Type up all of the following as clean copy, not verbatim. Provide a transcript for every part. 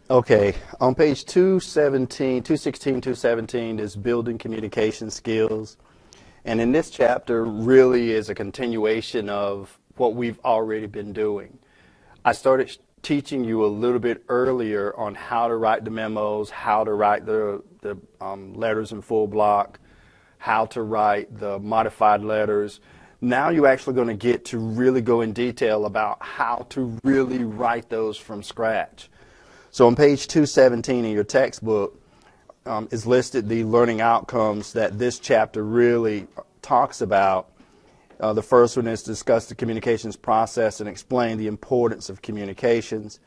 Okay, on page 217, 216, 217 is building communication skills. And in this chapter really is a continuation of what we've already been doing. I started teaching you a little bit earlier on how to write the memos, how to write the letters in full block, how to write the modified letters. Now you're actually going to get to really go in detail about how to really write those from scratch. So on page 217 in your textbook is listed the learning outcomes that this chapter really talks about. The first one is discuss the communications process and explain the importance of communications.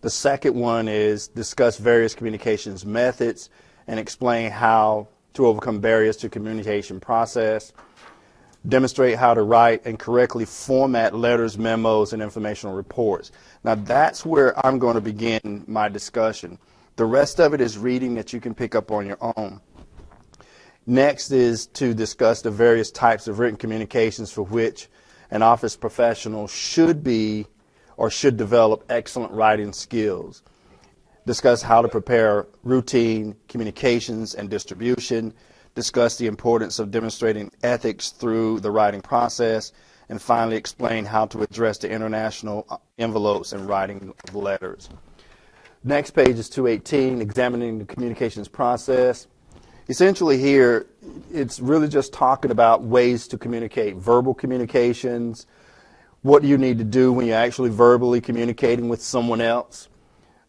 The second one is discuss various communications methods and explain how to overcome barriers to communication process. Demonstrate how to write and correctly format letters, memos, and informational reports. Now that's where I'm going to begin my discussion. The rest of it is reading that you can pick up on your own. Next is to discuss the various types of written communications for which an office professional should be or should develop excellent writing skills. Discuss how to prepare routine communications and distribution. Discuss the importance of demonstrating ethics through the writing process, and finally explain how to address the international envelopes and writing of letters. Next page is 218, examining the communications process. Essentially here, it's really just talking about ways to communicate, verbal communications, what do you need to do when you're actually verbally communicating with someone else.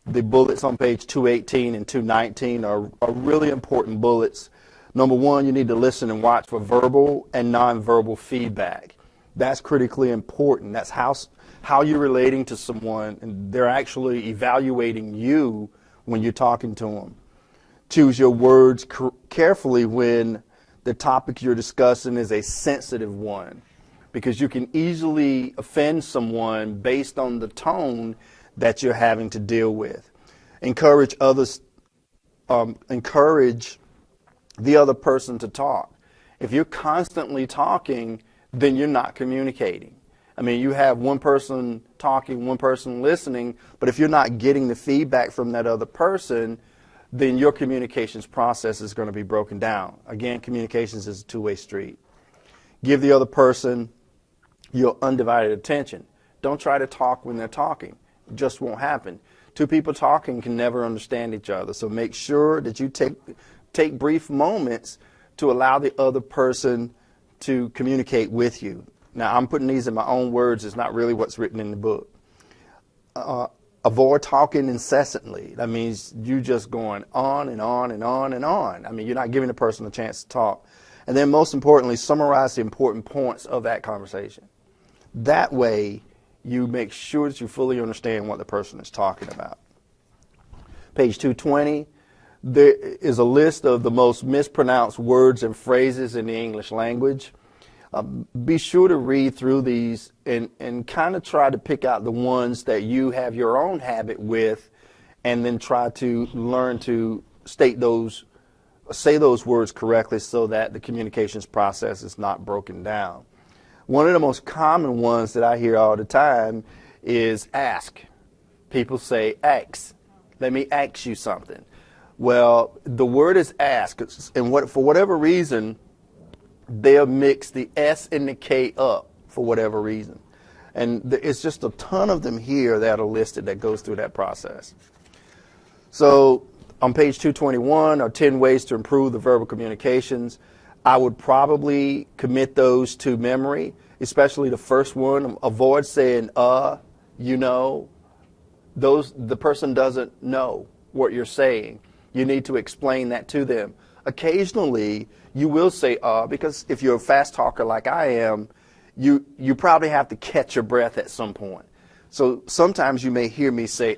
The bullets on page 218 and 219 are really important bullets. Number one, you need to listen and watch for verbal and nonverbal feedback. That's critically important. That's how you're relating to someone, and they're actually evaluating you when you're talking to them. Choose your words carefully when the topic you're discussing is a sensitive one, because you can easily offend someone based on the tone that you're having to deal with. Encourage the other person to talk. If you're constantly talking, then you're not communicating. I mean, you have one person talking, one person listening, but if you're not getting the feedback from that other person, then your communications process is going to be broken down. Again, communications is a two-way street. Give the other person your undivided attention. Don't try to talk when they're talking. It just won't happen. Two people talking can never understand each other, so make sure that you take brief moments to allow the other person to communicate with you. Now, I'm putting these in my own words. It's not really what's written in the book. Avoid talking incessantly. That means you just going on and on and on and on. I mean, you're not giving the person a chance to talk. And then most importantly, summarize the important points of that conversation. That way, you make sure that you fully understand what the person is talking about. Page 220. There is a list of the most mispronounced words and phrases in the English language. Be sure to read through these and kind of try to pick out the ones that you have your own habit with, and then try to learn to say those words correctly so that the communications process is not broken down. One of the most common ones that I hear all the time is ask. People say, ask. Let me ask you something. Well, the word is ask, and for whatever reason, they'll mix the S and the K up for whatever reason. And it's just a ton of them here that are listed that goes through that process. So on page 221 are 10 ways to improve the verbal communications. I would probably commit those to memory, especially the first one. Avoid saying, you know. The person doesn't know what you're saying. You need to explain that to them. Occasionally, you will say because if you're a fast talker like I am, you probably have to catch your breath at some point. So sometimes you may hear me say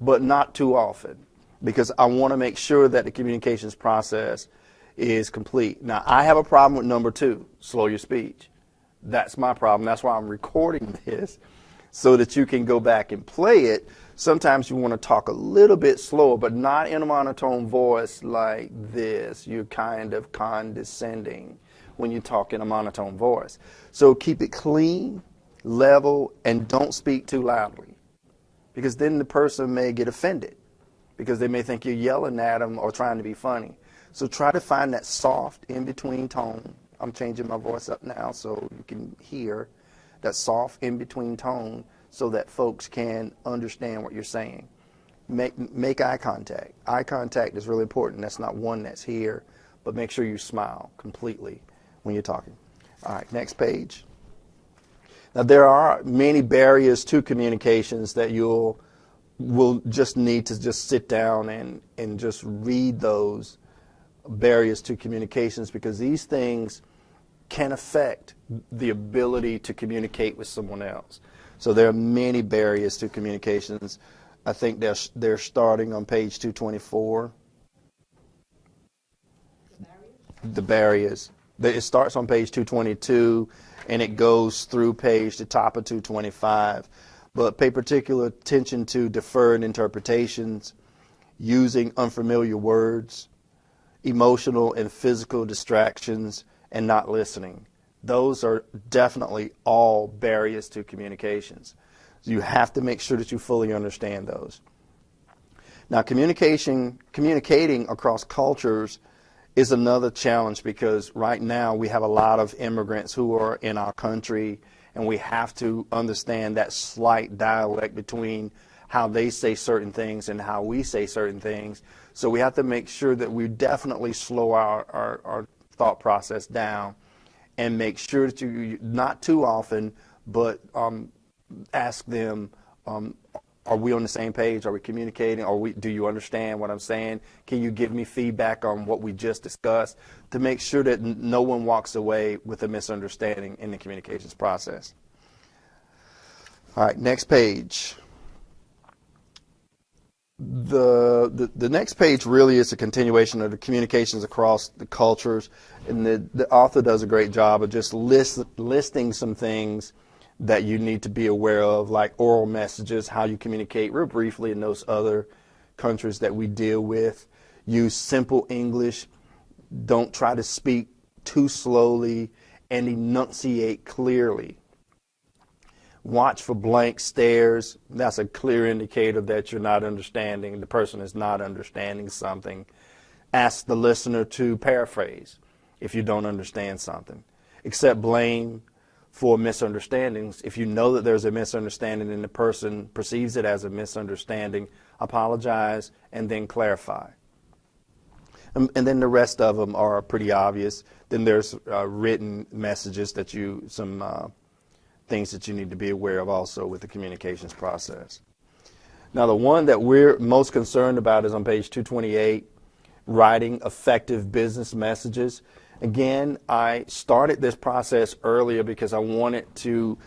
but not too often, because I want to make sure that the communications process is complete. Now, I have a problem with number 2, slow your speech. That's my problem. That's why I'm recording this, so that you can go back and play it. Sometimes you want to talk a little bit slower, but not in a monotone voice like this. You're kind of condescending when you talk in a monotone voice. So keep it clean, level, and don't speak too loudly, because then the person may get offended. because they may think you're yelling at them or trying to be funny. So try to find that soft in-between tone. I'm changing my voice up now so you can hear that soft in-between tone so that folks can understand what you're saying. Make eye contact. Eye contact is really important. That's not one that's here, but make sure you smile completely when you're talking. All right, next page. Now, there are many barriers to communications that will just need to just sit down and just read those barriers to communications, because these things can affect the ability to communicate with someone else. So there are many barriers to communications. I think they're starting on page 224. The barriers. It starts on page 222 and it goes through the top of 225. But pay particular attention to deferred interpretations, using unfamiliar words, emotional and physical distractions, and not listening. Those are definitely all barriers to communications. You have to make sure that you fully understand those. Now, communicating across cultures is another challenge, because right now we have a lot of immigrants who are in our country, and we have to understand that slight dialect between how they say certain things and how we say certain things. So we have to make sure that we definitely slow our thought process down and make sure that you, not too often, but ask them, are we on the same page? Are we communicating? Do you understand what I'm saying? Can you give me feedback on what we just discussed, to make sure that no one walks away with a misunderstanding in the communications process? All right, next page. The next page really is a continuation of the communications across the cultures, and the author does a great job of just listing some things that you need to be aware of, like oral messages, how you communicate real briefly in those other countries that we deal with. Use simple English. Don't try to speak too slowly, and enunciate clearly. Watch for blank stares. That's a clear indicator that you're not understanding. The person is not understanding something. Ask the listener to paraphrase if you don't understand something. Accept blame for misunderstandings. If you know that there's a misunderstanding and the person perceives it as a misunderstanding, apologize and then clarify. And then the rest of them are pretty obvious. Then there's written messages that things that you need to be aware of also with the communications process. Now, the one that we're most concerned about is on page 228, writing effective business messages. Again, I started this process earlier because I wanted to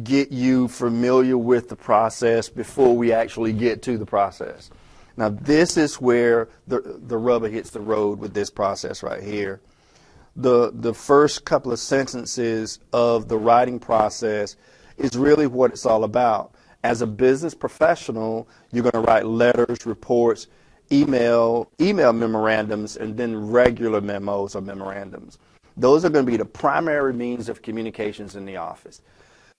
get you familiar with the process before we actually get to the process. Now, this is where the rubber hits the road with this process right here. The first couple of sentences of the writing process is really what it's all about. As a business professional, you're going to write letters, reports, email memorandums, and then regular memos or memorandums. Those are going to be the primary means of communications in the office.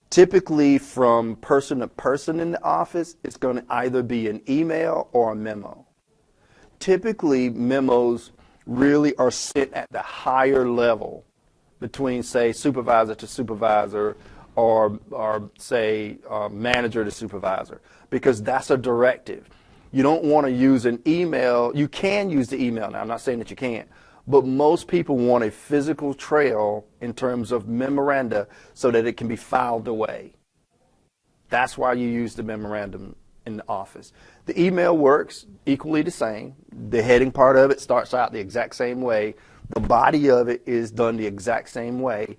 Typically, from person to person in the office, it's going to either be an email or a memo. Typically, memos really are sent at the higher level between, say, supervisor to supervisor, or say, manager to supervisor, because that's a directive. You don't want to use an email. You can use the email now. I'm not saying that you can't. But most people want a physical trail in terms of memoranda so that it can be filed away. That's why you use the memorandum in the office. The email works equally the same. The heading part of it starts out the exact same way. The body of it is done the exact same way.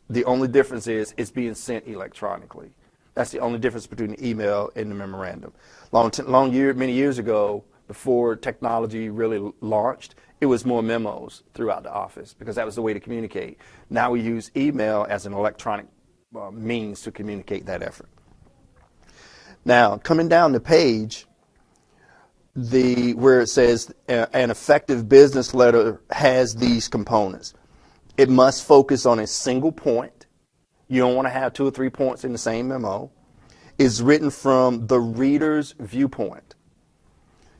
The only difference is it's being sent electronically. That's the only difference between the email and the memorandum. Many years ago, before technology really launched, it was more memos throughout the office because that was the way to communicate. Now we use email as an electronic means to communicate that effort. Now, coming down the page, where it says an effective business letter has these components. It must focus on a single point. You don't want to have 2 or 3 points in the same memo. It's written from the reader's viewpoint.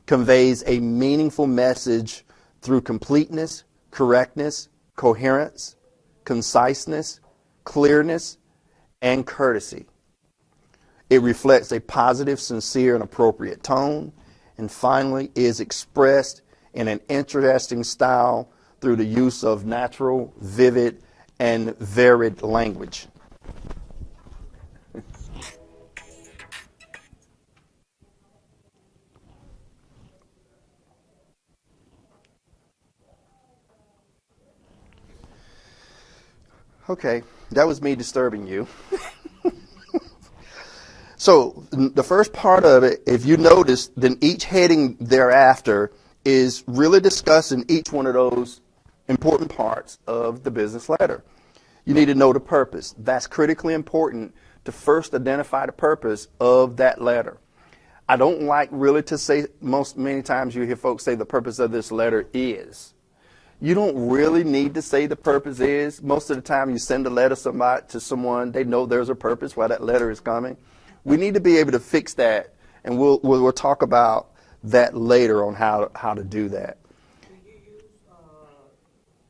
conveys a meaningful message through completeness, correctness, coherence, conciseness, clearness, and courtesy. It reflects a positive, sincere, and appropriate tone. And finally, is expressed in an interesting style through the use of natural, vivid, and varied language. Okay, that was me disturbing you. So the first part of it, if you notice, then each heading thereafter is really discussing each one of those important parts of the business letter. You need to know the purpose. That's critically important to first identify the purpose of that letter. I don't like really to say, many times you hear folks say the purpose of this letter is. You don't really need to say the purpose is. Most of the time you send a letter to someone, they know there's a purpose why that letter is coming. We need to be able to fix that, and we'll talk about that later on how to do that. Do you use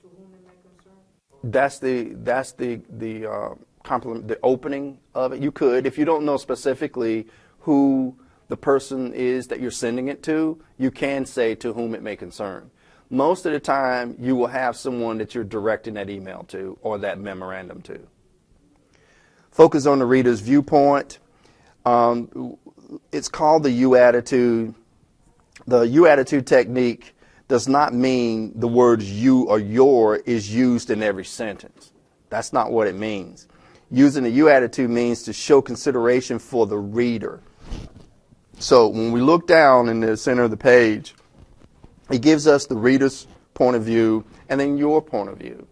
to whom it may concern? That's the complement, the opening of it. You could, if you don't know specifically who the person is that you're sending it to, you can say to whom it may concern. Most of the time, you will have someone that you're directing that email to or that memorandum to. Focus on the reader's viewpoint. It's called the U attitude. The U attitude technique does not mean the words you or your is used in every sentence. That's not what it means. Using the U attitude means to show consideration for the reader. So when we look down in the center of the page, it gives us the reader's point of view and then your point of view.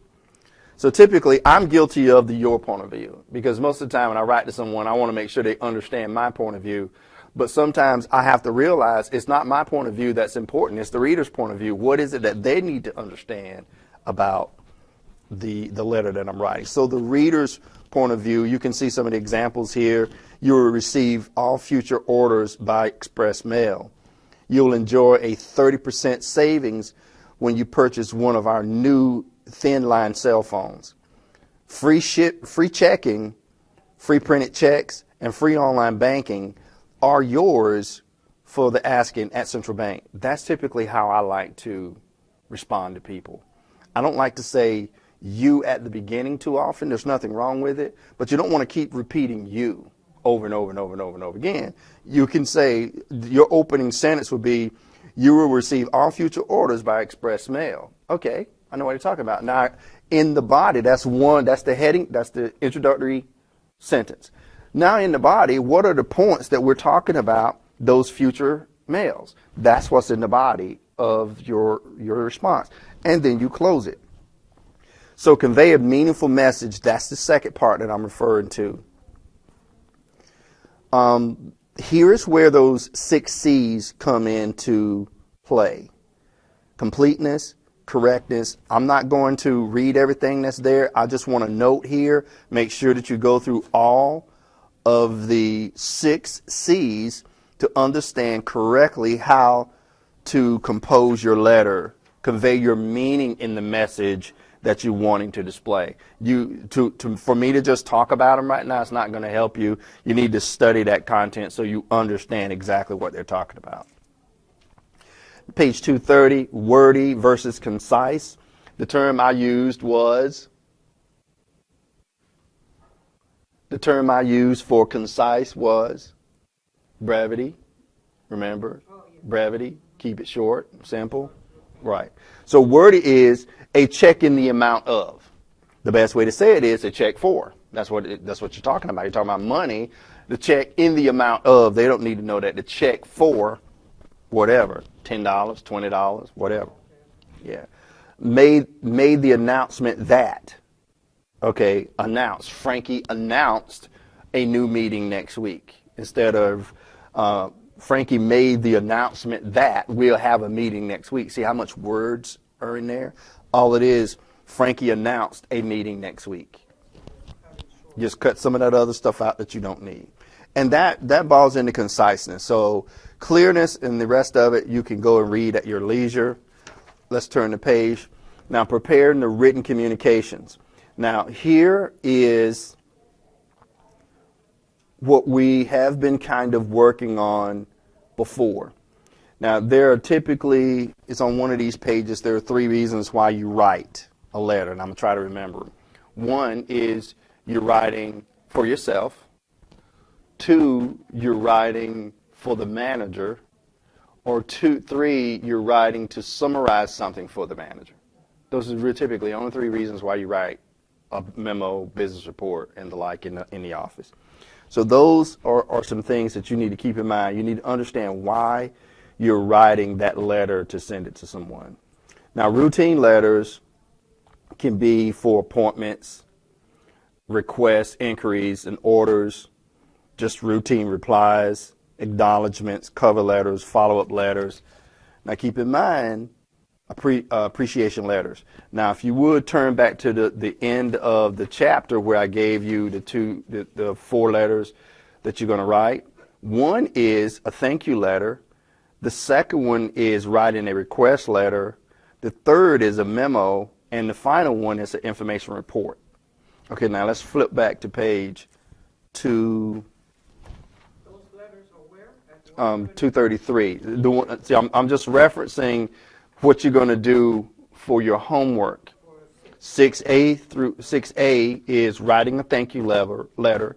So typically, I'm guilty of the your point of view because most of the time when I write to someone, I want to make sure they understand my point of view. But sometimes I have to realize it's not my point of view that's important. It's the reader's point of view. What is it that they need to understand about the letter that I'm writing? So the reader's point of view, you can see some of the examples here. You will receive all future orders by express mail. You'll enjoy a 30% savings when you purchase one of our new thin line cell phones. Free checking, free printed checks, and free online banking are yours for the asking at Central Bank. That's typically how I like to respond to people. I don't like to say you at the beginning too often. There's nothing wrong with it, but you don't want to keep repeating you over and over and over and over and over again. You can say your opening sentence would be, you will receive all future orders by express mail. Okay, I know what you're talking about. Now, in the body, that's the heading, that's the introductory sentence. Now in the body, what are the points that we're talking about those future mails? That's what's in the body of your response. And then you close it. So convey a meaningful message. That's the second part that I'm referring to. Here's where those 6 C's come into play. Completeness, correctness. I'm not going to read everything that's there. I just want to note here, make sure that you go through all of the 6 C's to understand correctly how to compose your letter, convey your meaning in the message that you're wanting to display. For me to just talk about them right now, it's not going to help you. You need to study that content so you understand exactly what they're talking about. Page 230, wordy versus concise. The term I used for concise was brevity. Remember? Brevity. Keep it short, simple. Right. So wordy is a check in the amount of. The best way to say it is a check for. That's what you're talking about. You're talking about money. The check in the amount of. They don't need to know that. The check for whatever. $10, $20, whatever. Yeah. Made the announcement that. Okay, announced. Frankie announced a new meeting next week. Instead of Frankie made the announcement that we'll have a meeting next week. See how much words are in there? All it is, Frankie announced a meeting next week. Just cut some of that other stuff out that you don't need. And that falls into conciseness. So Clearness and the rest of it you can go and read at your leisure. Let's turn the page. Now, preparing the written communications. Now, here is what we have been kind of working on before. Now, there are typically, it's on one of these pages, there are 3 reasons why you write a letter, and I'm going to try to remember them. 1 is you're writing for yourself. 2, you're writing for the manager. Or 3, you're writing to summarize something for the manager. Those are typically only 3 reasons why you write a memo, business report, and the like in the office. So those are some things that you need to keep in mind. You need to understand why you're writing that letter to send it to someone. Now, routine letters can be for appointments, requests, inquiries, and orders, just routine replies, acknowledgments, cover letters, follow-up letters. Now, keep in mind appreciation letters. Now, if you would turn back to the end of the chapter where I gave you the 4 letters that you're going to write. 1 is a thank you letter. The second one is writing a request letter. The third is a memo. And the final one is an information report. Okay, now let's flip back to page 2. Those letters are where? 233. See, I'm just referencing what you're going to do for your homework. 6A through 6A is writing a thank you letter.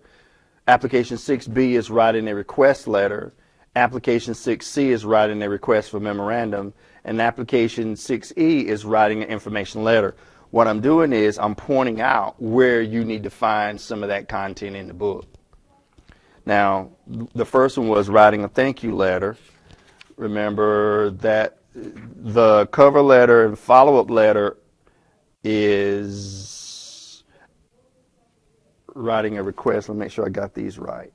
Application 6B is writing a request letter. Application 6C is writing a request for memorandum. And application 6E is writing an information letter. What I'm doing is I'm pointing out where you need to find some of that content in the book. Now, the first one was writing a thank you letter. Remember that the cover letter and follow-up letter is writing a request. Let me make sure I got these right.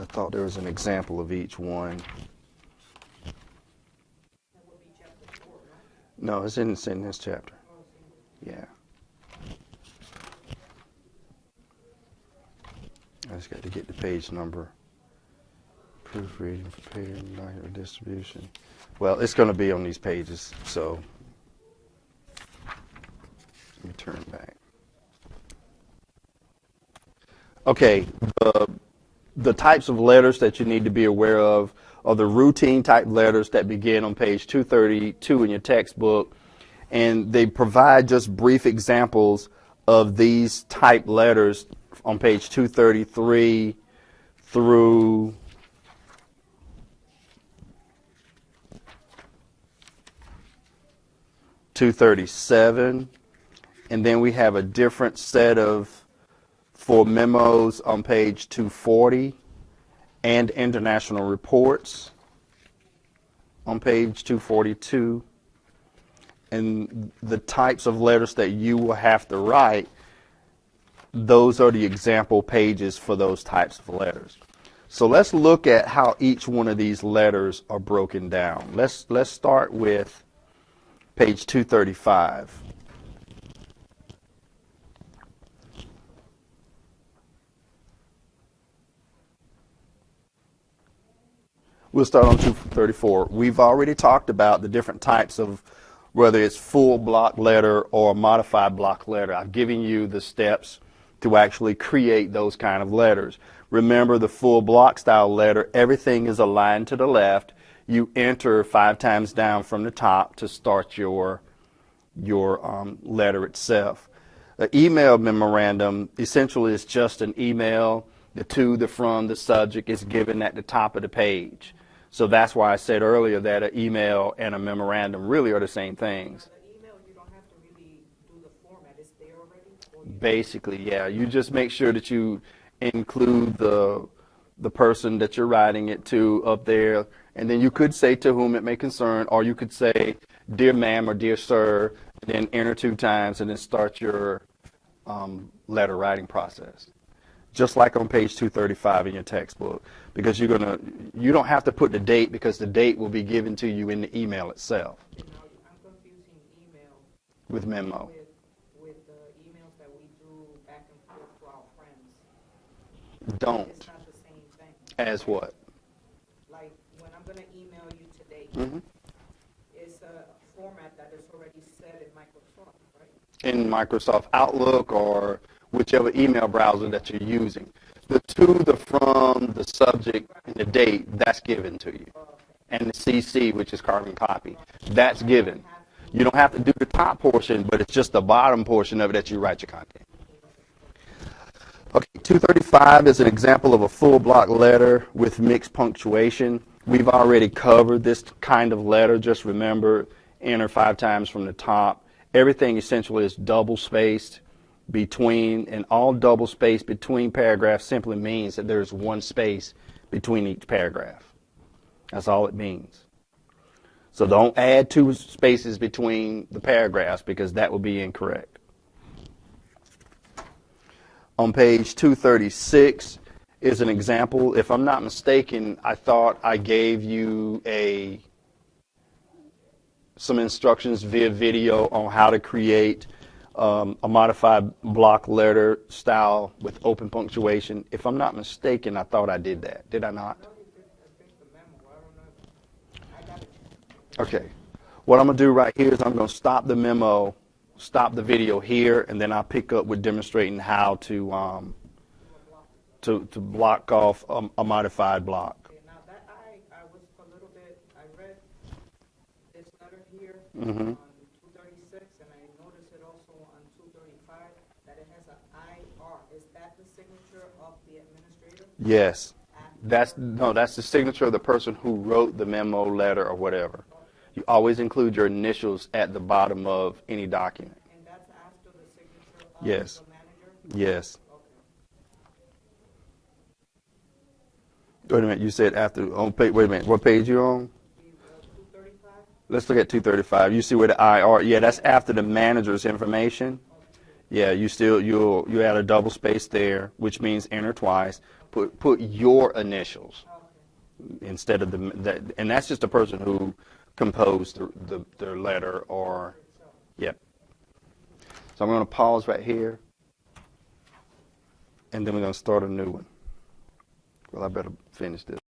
I thought there was an example of each one. That would be chapter 4, right? No, it's in this chapter. Yeah. I just got to get the page number. Proofreading, preparing, document distribution. Well, it's going to be on these pages, so let me turn back. Okay, the types of letters that you need to be aware of are the routine type letters that begin on page 232 in your textbook, and they provide just brief examples of these type letters on page 233 through 237, and then we have a different set of for memos on page 240 and international reports on page 242. And the types of letters that you will have to write, those are the example pages for those types of letters. So let's look at how each one of these letters are broken down. Let's start with page 235. We'll start on 234. We've already talked about the different types of whether it's full block letter or modified block letter. I've given you the steps to actually create those kind of letters. Remember the full block style letter, everything is aligned to the left. You enter 5 times down from the top to start your letter itself. The email memorandum essentially is just an email. The to, the from, the subject is given at the top of the page. So that's why I said earlier that an email and a memorandum really are the same things. The email, you don't have to really do the format. It's there already? Or you Basically, yeah. You just make sure that you include the person that you're writing it to up there. And then you could say to whom it may concern, or you could say, dear ma'am or dear sir, then enter 2 times and then start your letter writing process. Just like on page 235 in your textbook, because you don't have to put the date because the date will be given to you in the email itself. know, I'm confusing email with memo. with the emails that we do back and forth to our friends. Don't. It's not the same thing. As what? Like when I'm gonna email you today, Hmm. it's a format that is already set in Microsoft, right? In Microsoft Outlook or whichever email browser that you're using. The to, the from, the subject, and the date, that's given to you. And the CC, which is carbon copy, that's given. You don't have to do the top portion, but it's just the bottom portion of it that you write your content. Okay, 235 is an example of a full block letter with mixed punctuation. We've already covered this kind of letter. Just remember, enter 5 times from the top. Everything essentially is double spaced between, and all double space between paragraphs simply means that there's one space between each paragraph. That's all it means. So don't add 2 spaces between the paragraphs because that will be incorrect. On page 236 is an example. If I'm not mistaken, I thought I gave you some instructions via video on how to create a modified block letter style with open punctuation. If I'm not mistaken, I thought I did that. Did I not? No, you did. I think the memo. I don't know. I got it. Okay. What I'm going to do right here is I'm going to stop the memo, stop the video here, and then I'll pick up with demonstrating how to block off a modified block. Okay, now that I was a little bit, I read this letter here Mhm. on 236, and I noticed it also on 235, that it has an IR. Is that the signature of the administrator? Yes. That's the signature of the person who wrote the memo, letter, or whatever. You always include your initials at the bottom of any document. And that's after the signature of Yes. the manager? Yes. Okay. Wait a minute. You said after on page. Wait a minute. What page you on? 235? Let's look at 235. You see where the IR? Yeah, that's after the manager's information. Yeah, you add a double space there, which means enter twice. Put your initials instead of and that's just the person who composed the letter or, yep. So I'm going to pause right here, and then we're going to start a new one. Well, I better finish this.